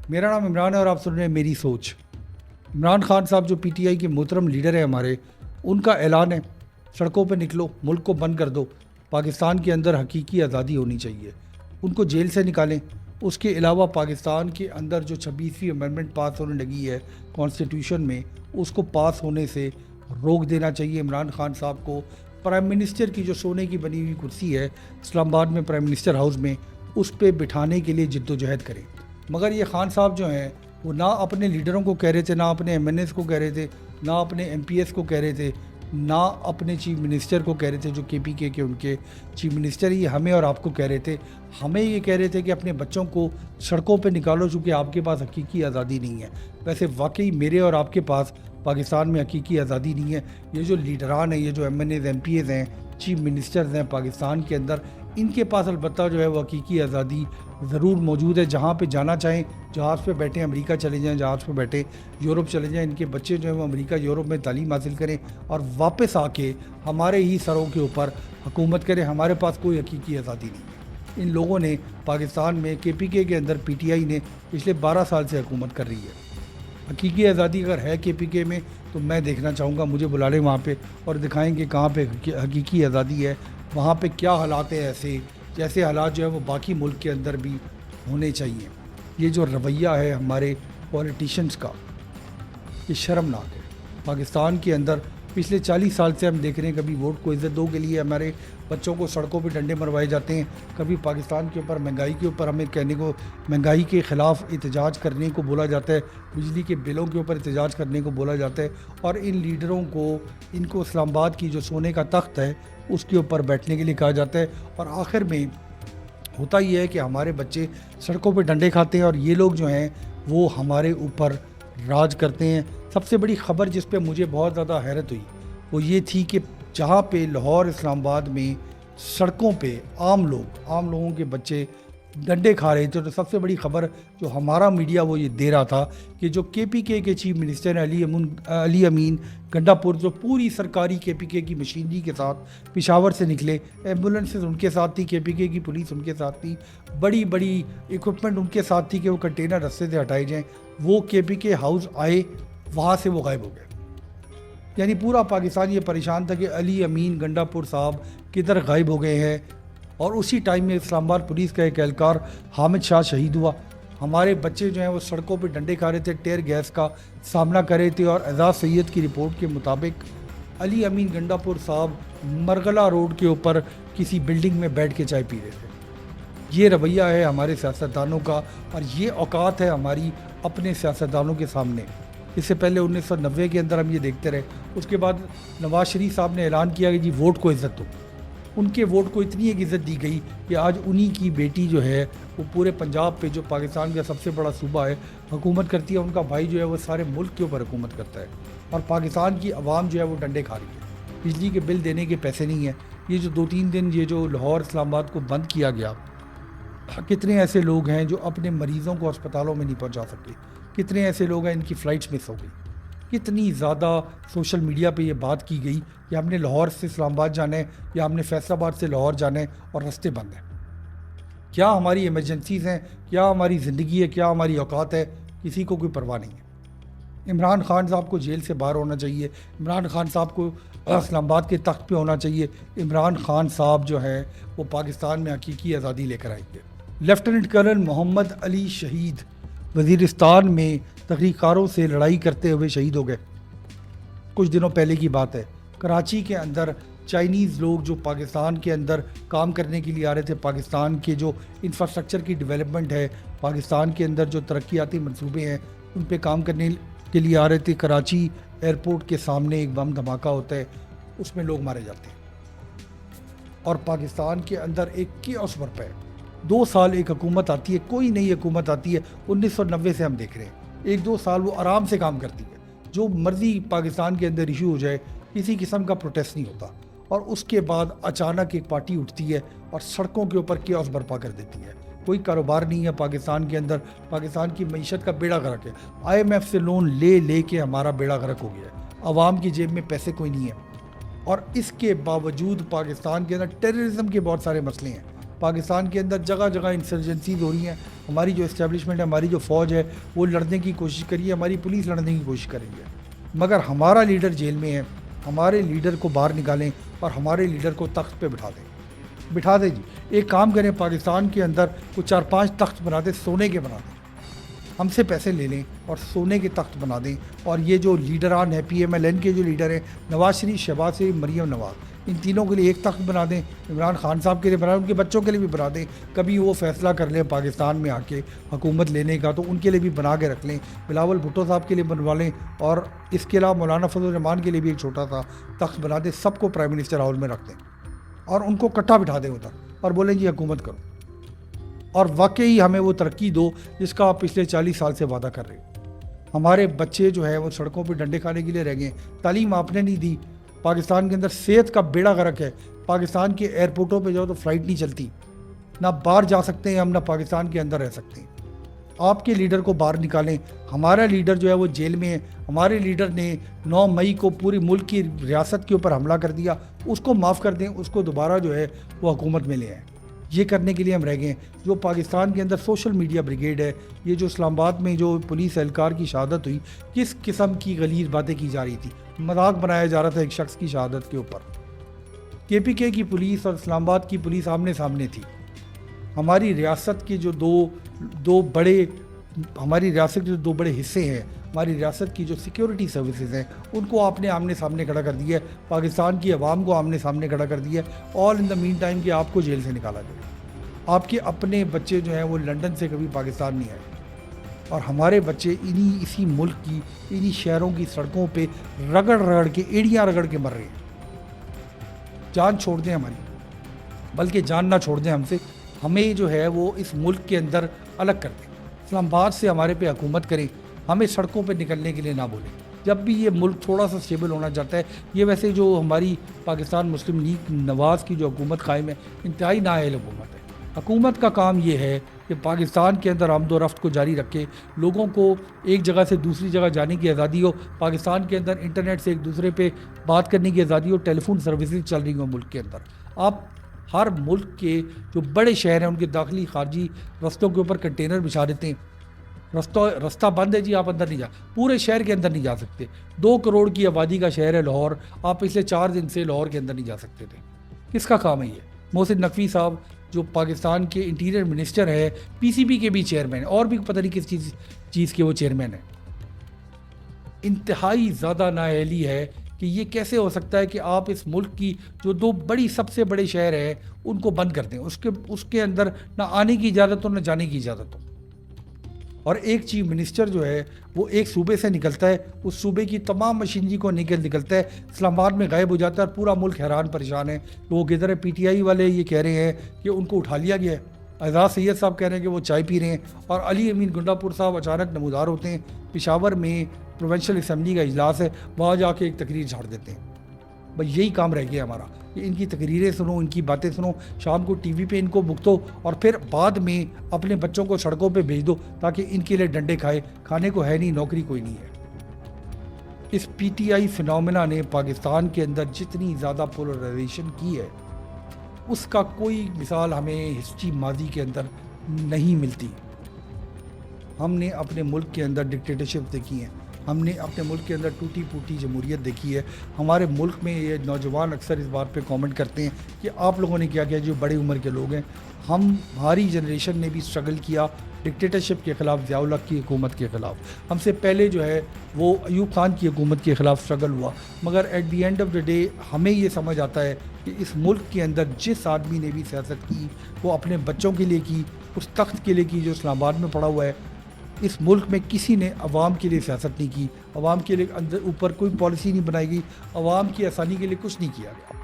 میرا نام عمران ہے اور آپ سن رہے ہیں میری سوچ۔ عمران خان صاحب جو پی ٹی آئی کے محترم لیڈر ہیں ہمارے، ان کا اعلان ہے سڑکوں پہ نکلو، ملک کو بند کر دو، پاکستان کے اندر حقیقی آزادی ہونی چاہیے، ان کو جیل سے نکالیں۔ اس کے علاوہ پاکستان کے اندر جو 26ویں امینڈمنٹ پاس ہونے لگی ہے کانسٹیٹیوشن میں، اس کو پاس ہونے سے روک دینا چاہیے عمران خان صاحب کو۔ پرائم منسٹر کی جو سونے کی بنی ہوئی کرسی ہے اسلام آباد میں پرائم منسٹر ہاؤس میں، اس پہ بٹھانے کے لیے جد و جہد کریں۔ مگر یہ خان صاحب جو ہیں وہ نہ اپنے لیڈروں کو کہہ رہے تھے، نہ اپنے ایم این ایس کو کہہ رہے تھے، نہ اپنے ایم پی ایس کو کہہ رہے تھے، نہ اپنے چیف منسٹر کو کہہ رہے تھے جو کے پی کے ان کے چیف منسٹر ہی ہمیں اور آپ کو کہہ رہے تھے۔ ہمیں یہ کہہ رہے تھے کہ اپنے بچوں کو سڑکوں پہ نکالو چونکہ آپ کے پاس حقیقی آزادی نہیں ہے۔ ویسے واقعی میرے اور آپ کے پاس پاکستان میں حقیقی آزادی نہیں ہے۔ یہ جو لیڈران ہیں، یہ جو MNAs MPAs ہیں، چیف منسٹرز ہیں پاکستان کے اندر، ان کے پاس البتہ جو ہے وہ حقیقی آزادی ضرور موجود ہے۔ جہاں پہ جانا چاہیں جہاز پہ بیٹھیں، امریکہ چلے جائیں، جہاز پہ بیٹھے یورپ چلے جائیں، ان کے بچے جو ہیں وہ امریکہ یورپ میں تعلیم حاصل کریں اور واپس آ کے ہمارے ہی سروں کے اوپر حکومت کریں۔ ہمارے پاس کوئی حقیقی آزادی نہیں ہے۔ ان لوگوں نے پاکستان میں کے پی کے اندر پی ٹی آئی نے پچھلے 12 سال سے حکومت کر رہی ہے۔ حقیقی آزادی اگر ہے کے پی کے میں تو میں دیکھنا چاہوں گا، مجھے بلا لیں وہاں پہ اور دکھائیں کہ کہاں پہ حقیقی آزادی ہے، وہاں پہ کیا حالات ہیں ایسے جیسے حالات جو ہے وہ باقی ملک کے اندر بھی ہونے چاہیے۔ یہ جو رویہ ہے ہمارے پولیٹیشنز کا، یہ شرمناک ہے۔ پاکستان کے اندر پچھلے 40 سال سے ہم دیکھ رہے ہیں، کبھی ووٹ کو عزت دو کے لیے ہمارے بچوں کو سڑکوں پہ ڈنڈے مروائے جاتے ہیں، کبھی پاکستان کے اوپر مہنگائی کے اوپر ہمیں کہنے کو، مہنگائی کے خلاف احتجاج کرنے کو بولا جاتا ہے، بجلی کے بلوں کے اوپر احتجاج کرنے کو بولا جاتا ہے، اور ان لیڈروں کو، ان کو اسلام آباد کی جو سونے کا تخت ہے اس کے اوپر بیٹھنے کے لیے کہا جاتا ہے، اور آخر میں ہوتا یہ ہے کہ ہمارے بچے سڑکوں پہ ڈنڈے کھاتے ہیں اور یہ لوگ جو ہیں وہ ہمارے اوپر راج کرتے ہیں۔ سب سے بڑی خبر جس پہ مجھے بہت زیادہ حیرت ہوئی وہ یہ تھی کہ جہاں پہ لاہور، اسلام آباد میں سڑکوں پہ عام لوگوں کے بچے ڈنڈے کھا رہے تھے، تو سب سے بڑی خبر جو ہمارا میڈیا وہ یہ دے رہا تھا کہ جو کے پی کے چیف منسٹر ہیں علی امین گنڈا پور، جو پوری سرکاری کے پی کے کی مشینری کے ساتھ پشاور سے نکلے، ایمبولینسز ان کے ساتھ تھی، کے پی کے کی پولیس ان کے ساتھ تھی، بڑی بڑی ایکوپمنٹ ان کے ساتھ تھی کہ وہ کنٹینر رستے سے ہٹائے جائیں، وہ کے پی کے ہاؤس آئے، وہاں سے وہ غائب ہو گئے۔ یعنی پورا پاکستان یہ پریشان تھا کہ علی امین گنڈا پور صاحب کدھر غائب ہو گئے ہیں، اور اسی ٹائم میں اسلام آباد پولیس کا ایک اہلکار حامد شاہ شہید ہوا۔ ہمارے بچے جو ہیں وہ سڑکوں پہ ڈنڈے کھا رہے تھے، ٹیئر گیس کا سامنا کر رہے تھے، اور اعزاز سید کی رپورٹ کے مطابق علی امین گنڈا پور صاحب مرغلہ روڈ کے اوپر کسی بلڈنگ میں بیٹھ کے چائے پی رہے تھے۔ یہ رویہ ہے ہمارے سیاستدانوں کا، اور یہ اوقات ہے ہماری اپنے سیاستدانوں کے سامنے۔ اس سے پہلے 1990 کے اندر ہم یہ دیکھتے رہے، اس کے بعد نواز شریف صاحب نے اعلان کیا کہ جی ووٹ کو عزت دو۔ ان کے ووٹ کو اتنی ایک عزت دی گئی کہ آج انہی کی بیٹی جو ہے وہ پورے پنجاب پہ، جو پاکستان کا سب سے بڑا صوبہ ہے، حکومت کرتی ہے، ان کا بھائی جو ہے وہ سارے ملک کے اوپر حکومت کرتا ہے، اور پاکستان کی عوام جو ہے وہ ڈنڈے کھا رہی ہے۔ بجلی کے بل دینے کے پیسے نہیں ہیں۔ یہ جو 2-3 دن یہ جو لاہور اسلام آباد کو بند کیا گیا، کتنے ایسے لوگ ہیں جو اپنے مریضوں کو اسپتالوں میں نہیں پہنچا سکتے، کتنے ایسے لوگ ہیں ان کی فلائٹس مس ہو گئی، کتنی زیادہ سوشل میڈیا پہ یہ بات کی گئی کہ ہم نے لاہور سے اسلام آباد جانا ہے یا ہم نے فیصل آباد سے لاہور جانا ہے اور رستے بند ہیں۔ کیا ہماری ایمرجنسیز ہیں، کیا ہماری زندگی ہے، کیا ہماری اوقات ہے، کسی کو کوئی پرواہ نہیں ہے۔ عمران خان صاحب کو جیل سے باہر ہونا چاہیے، عمران خان صاحب کو اسلام آباد کے تخت پہ ہونا چاہیے۔ عمران خان صاحب جو ہے وہ پاکستان میں حقیقی آزادی لے کر آئیں گے۔ لیفٹیننٹ کرنل محمد علی شہید وزیرستان میں تحریک کاروں سے لڑائی کرتے ہوئے شہید ہو گئے۔ کچھ دنوں پہلے کی بات ہے، کراچی کے اندر چائنیز لوگ جو پاکستان کے اندر کام کرنے کے لیے آ رہے تھے، پاکستان کے جو انفراسٹرکچر کی ڈیولپمنٹ ہے، پاکستان کے اندر جو ترقیاتی منصوبے ہیں ان پہ کام کرنے کے لیے آ رہے تھے، کراچی ایئرپورٹ کے سامنے ایک بم دھماکہ ہوتا ہے، اس میں لوگ مارے جاتے ہیں، اور پاکستان کے اندر ایک کیوس برپا ہے۔ 2 سال ایک حکومت آتی ہے، کوئی نئی حکومت آتی ہے، 1990 سے ہم دیکھ رہے ہیں 1-2 سال وہ آرام سے کام کرتی ہے، جو مرضی پاکستان کے اندر ایشو ہو جائے، کسی قسم کا پروٹیسٹ نہیں ہوتا، اور اس کے بعد اچانک ایک پارٹی اٹھتی ہے اور سڑکوں کے اوپر کیوس برپا کر دیتی ہے۔ کوئی کاروبار نہیں ہے پاکستان کے اندر، پاکستان کی معیشت کا بیڑا غرق ہے، آئی ایم ایف سے لون لے کے ہمارا بیڑا غرق ہو گیا ہے، عوام کی جیب میں پیسے کوئی نہیں ہے، اور اس کے باوجود پاکستان کے اندر ٹیررزم کے بہت سارے مسئلے ہیں۔ پاکستان کے اندر جگہ جگہ انسرجنسیز ہو رہی ہیں. ہماری جو اسٹیبلشمنٹ ہے, ہماری جو فوج ہے, وہ لڑنے کی کوشش کری ہے, ہماری پولیس لڑنے کی کوشش کر رہی ہے, مگر ہمارا لیڈر جیل میں ہے. ہمارے لیڈر کو باہر نکالیں اور ہمارے لیڈر کو تخت پہ بٹھا دیں جی. ایک کام کریں, پاکستان کے اندر وہ 4-5 تخت بنا دیں, سونے کے بنا دیں, ہم سے پیسے لے لیں اور سونے کے تخت بنا دیں. اور یہ جو لیڈران ہیں, PMLN کے جو لیڈر ہیں, نواز شریف, شہباز شریف, مریم نواز, ان تینوں کے لیے ایک تخت بنا دیں. عمران خان صاحب کے لیے بنا دیں, ان کے بچوں کے لیے بھی بنا دیں. کبھی وہ فیصلہ کر لیں پاکستان میں آ کے حکومت لینے کا, تو ان کے لیے بھی بنا کے رکھ لیں. بلاول بھٹو صاحب کے لیے بنوا لیں, اور اس کے علاوہ مولانا فضل الرحمان کے لیے بھی ایک چھوٹا سا تخت بنا دیں. سب کو پرائم منسٹر ہاؤس میں رکھ دیں اور ان کو کٹھا بٹھا دیں ادھر, اور بولیں جی حکومت کرو, اور واقعی ہمیں وہ ترقی دو جس کا آپ پچھلے 40 سال سے وعدہ کر رہے ہو. ہمارے بچے جو ہے وہ سڑکوں پہ ڈنڈے کھانے کے لیے رہ گئے. تعلیم آپ نے نہیں دی. پاکستان کے اندر صحت کا بیڑا غرق ہے. پاکستان کے ایئرپورٹوں پہ جاؤ تو فلائٹ نہیں چلتی, نہ باہر جا سکتے ہیں ہم, نہ پاکستان کے اندر رہ سکتے ہیں. آپ کے لیڈر کو باہر نکالیں. ہمارا لیڈر جو ہے وہ جیل میں ہے. ہمارے لیڈر نے 9 مئی کو پوری ملک کی ریاست کے اوپر حملہ کر دیا. اس کو معاف کر دیں, اس کو دوبارہ جو ہے وہ حکومت میں لے آئیں. یہ کرنے کے لیے ہم رہ گئے ہیں. جو پاکستان کے اندر سوشل میڈیا بریگیڈ ہے, یہ جو اسلام آباد میں جو پولیس اہلکار کی شہادت ہوئی, کس قسم کی غلیظ باتیں کی جا رہی تھی. مذاق بنایا جا رہا تھا ایک شخص کی شہادت کے اوپر. KPK کی پولیس اور اسلام آباد کی پولیس آمنے سامنے تھی. ہماری ریاست کے جو دو بڑے حصے ہیں, ہماری ریاست کی جو سیکیورٹی سروسز ہیں, ان کو آپ نے آمنے سامنے کھڑا کر دیا ہے. پاکستان کی عوام کو آمنے سامنے کھڑا کر دیا ہے. آل ان دا مین ٹائم کہ آپ کو جیل سے نکالا جائے. آپ کے اپنے بچے جو ہیں وہ لنڈن سے کبھی پاکستان نہیں آئے, اور ہمارے بچے اسی ملک کی, انہی شہروں کی سڑکوں پہ رگڑ کے, ایڑیاں رگڑ کے مر رہے ہیں. جان چھوڑ دیں ہماری, بلکہ جان نہ چھوڑ دیں ہم سے. ہمیں جو ہے وہ اس ملک کے اندر الگ کر دیں. اسلام آباد سے ہمارے پہ حکومت کریں, ہمیں سڑکوں پہ نکلنے کے لیے نہ بولیں. جب بھی یہ ملک تھوڑا سا اسٹیبل ہونا چاہتا ہے, یہ ویسے جو ہماری پاکستان مسلم لیگ نواز کی جو حکومت قائم ہے, انتہائی نااہل حکومت ہے. حکومت کا کام یہ ہے کہ پاکستان کے اندر آمد و رفت کو جاری رکھے, لوگوں کو ایک جگہ سے دوسری جگہ جانے کی آزادی ہو, پاکستان کے اندر انٹرنیٹ سے ایک دوسرے پہ بات کرنے کی آزادی ہو, ٹیلی فون سروسز چل رہی ہوں ملک کے اندر. آپ ہر ملک کے جو بڑے شہر ہیں ان کے داخلی خارجی رستوں کے اوپر کنٹینر بچھا دیتے ہیں. رستہ بند ہے جی, آپ اندر نہیں پورے شہر کے اندر نہیں جا سکتے. 2 کروڑ کی آبادی کا شہر ہے لاہور, آپ پچھلے 4 دن سے لاہور کے اندر نہیں جا سکتے تھے. کس کا کام ہے یہ؟ محسن نقوی صاحب جو پاکستان کے انٹیریئر منسٹر ہے, PCB کے بھی چیئرمین ہیں, اور بھی پتہ نہیں کس چیز کے وہ چیئرمین ہیں. انتہائی زیادہ نااہلی ہے کہ یہ کیسے ہو سکتا ہے کہ آپ اس ملک کی جو 2 سب سے بڑے شہر ہیں ان کو بند کر دیں, اس کے اندر نہ آنے کی اجازت ہو نہ جانے کی اجازت ہو. اور ایک چیف منسٹر جو ہے وہ ایک صوبے سے نکلتا ہے, اس صوبے کی تمام مشینری کو نکلتا ہے, اسلام آباد میں غائب ہو جاتا ہے, اور پورا ملک حیران پریشان ہے. لوگ ادھر PTI والے یہ کہہ رہے ہیں کہ ان کو اٹھا لیا گیا ہے, اعزاز سید صاحب کہہ رہے ہیں کہ وہ چائے پی رہے ہیں, اور علی امین گنڈا پور صاحب اچانک نمودار ہوتے ہیں. پشاور میں پروونشل اسمبلی کا اجلاس ہے, وہاں جا کے ایک تقریر جھاڑ دیتے ہیں. بس یہی کام رہ گیا ہمارا کہ ان کی تقریریں سنو, ان کی باتیں سنو, شام کو TV پہ ان کو بکتو, اور پھر بعد میں اپنے بچوں کو سڑکوں پہ بھیج دو تاکہ ان کے لیے ڈنڈے کھانے کو ہے نہیں, نوکری کوئی نہیں ہے. اس PTI فنومینا نے پاکستان کے اندر جتنی زیادہ پولرائزیشن کی ہے, اس کا کوئی مثال ہمیں ہسٹری ماضی کے اندر نہیں ملتی. ہم نے اپنے ملک کے اندر ڈکٹیٹرشپ دیکھی ہیں, ہم نے اپنے ملک کے اندر ٹوٹی پھوٹی جمہوریت دیکھی ہے. ہمارے ملک میں یہ نوجوان اکثر اس بات پہ کامنٹ کرتے ہیں کہ آپ لوگوں نے کیا کیا, جو بڑی عمر کے لوگ ہیں. ہماری جنریشن نے بھی اسٹرگل کیا ڈکٹیٹرشپ کے خلاف, ضیاء الحق کی حکومت کے خلاف. ہم سے پہلے جو ہے وہ ایوب خان کی حکومت کے خلاف اسٹرگل ہوا, مگر at the end of the day ہمیں یہ سمجھ آتا ہے کہ اس ملک کے اندر جس آدمی نے بھی سیاست کی وہ اپنے بچوں کے لیے کی, اس تخت کے لیے کی جو اسلام آباد میں پڑا ہوا ہے. اس ملک میں کسی نے عوام کے لیے سیاست نہیں کی, عوام کے لیے اوپر کوئی پالیسی نہیں بنائی گئی, عوام کی آسانی کے لیے کچھ نہیں کیا گیا.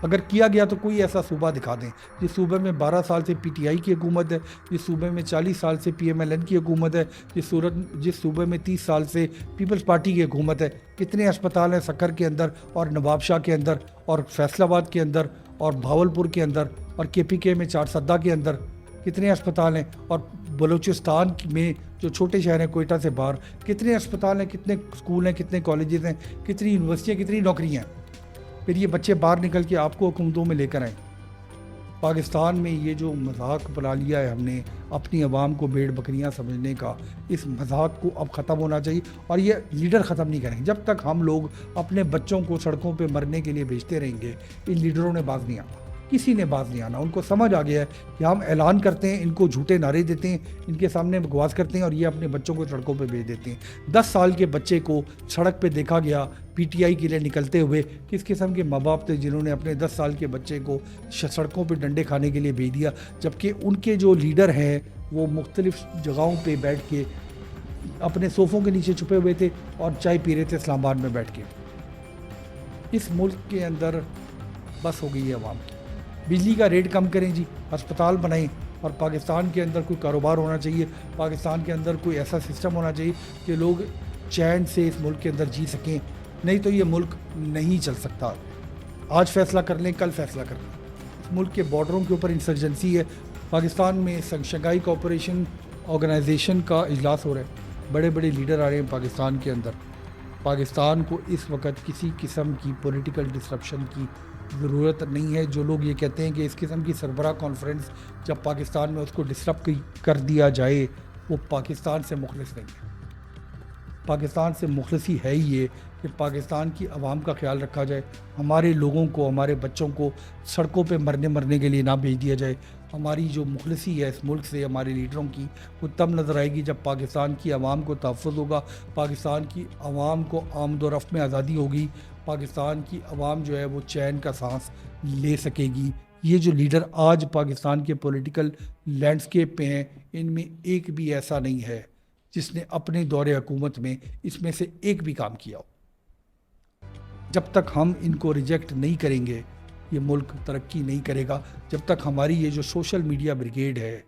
اگر کیا گیا تو کوئی ایسا صوبہ دکھا دیں جس صوبے میں 12 سال سے PTI کی حکومت ہے, جس صوبے میں 40 سال سے PMLN کی حکومت ہے, جس صوبے میں 30 سال سے پیپلز پارٹی کی حکومت ہے. کتنے اسپتال ہیں سکر کے اندر, اور نواب شاہ کے اندر, اور فیصل آباد کے اندر, اور بھاولپور کے اندر, اور KPK میں چارسدہ کے اندر کتنے اسپتال ہیں, اور بلوچستان میں جو چھوٹے شہر ہیں کوئٹہ سے باہر کتنے اسپتال ہیں, کتنے اسکول ہیں, کتنے کالجز ہیں, کتنی یونیورسٹیاں, کتنی نوکریاں ہیں. پھر یہ بچے باہر نکل کے آپ کو حکومتوں میں لے کر آئیں. پاکستان میں یہ جو مذاق بنا لیا ہے ہم نے اپنی عوام کو بھیڑ بکریاں سمجھنے کا، اس مذاق کو اب ختم ہونا چاہیے، اور یہ لیڈر ختم نہیں کریں گے۔ جب تک ہم لوگ اپنے بچوں کو سڑکوں پہ مرنے کے لیے بھیجتے رہیں گے، ان لیڈروں نے باز نہیں آنا، کسی نے باز نہیں آنا۔ ان کو سمجھ آ گیا ہے کہ ہم اعلان کرتے ہیں، ان کو جھوٹے نعرے دیتے ہیں، ان کے سامنے بکواس کرتے ہیں، اور یہ اپنے بچوں کو سڑکوں پہ بھیج دیتے ہیں۔ 10 سال کے بچے کو سڑک پہ دیکھا گیا پی ٹی آئی کے لیے نکلتے ہوئے، کس قسم کے ماں باپ تھے جنہوں نے اپنے 10 سال کے بچے کو سڑکوں پہ ڈنڈے کھانے کے لیے بھیج دیا، جبکہ ان کے جو لیڈر ہیں وہ مختلف جگہوں پہ بیٹھ کے اپنے صوفوں کے نیچے چھپے ہوئے تھے اور چائے پی رہے تھے اسلام آباد میں بیٹھ کے۔ اس ملک کے اندر بس ہو گئی ہے عوام کی۔ بجلی کا ریٹ کم کریں جی، ہسپتال بنائیں، اور پاکستان کے اندر کوئی کاروبار ہونا چاہیے، پاکستان کے اندر کوئی ایسا سسٹم ہونا چاہیے کہ لوگ چین سے اس ملک کے اندر جی سکیں، نہیں تو یہ ملک نہیں چل سکتا۔ آج فیصلہ کر لیں، کل فیصلہ کر لیں۔ اس ملک کے بارڈروں کے اوپر انسرجنسی ہے۔ پاکستان میں شنگھائی کوآپریشن آرگنائزیشن کا اجلاس ہو رہا ہے، بڑے بڑے لیڈر آ رہے ہیں پاکستان کے اندر۔ پاکستان کو اس وقت کسی قسم کی پولیٹیکل ڈسرپشن کی ضرورت نہیں ہے۔ جو لوگ یہ کہتے ہیں کہ اس قسم کی سربراہ کانفرنس جب پاکستان میں اس کو ڈسٹرب کر دیا جائے، وہ پاکستان سے مخلص نہیں ہے۔ پاکستان سے مخلصی ہے ہی یہ کہ پاکستان کی عوام کا خیال رکھا جائے، ہمارے لوگوں کو، ہمارے بچوں کو سڑکوں پہ مرنے کے لیے نہ بھیج دیا جائے۔ ہماری جو مخلصی ہے اس ملک سے ہمارے لیڈروں کی، وہ تب نظر آئے گی جب پاکستان کی عوام کو تحفظ ہوگا، پاکستان کی عوام کو آمد و رفت میں آزادی ہوگی، پاکستان کی عوام جو ہے وہ چین کا سانس لے سکے گی۔ یہ جو لیڈر آج پاکستان کے پولیٹیکل لینڈسکیپ پہ ہیں، ان میں ایک بھی ایسا نہیں ہے جس نے اپنے دور حکومت میں اس میں سے ایک بھی کام کیا ہو۔ جب تک ہم ان کو ریجیکٹ نہیں کریں گے، یہ ملک ترقی نہیں کرے گا۔ جب تک ہماری یہ جو سوشل میڈیا بریگیڈ ہے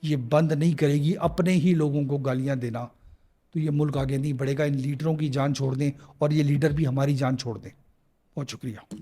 یہ بند نہیں کرے گی اپنے ہی لوگوں کو گالیاں دینا، تو یہ ملک آگے نہیں بڑھے گا۔ ان لیڈروں کی جان چھوڑ دیں، اور یہ لیڈر بھی ہماری جان چھوڑ دیں۔ بہت شکریہ۔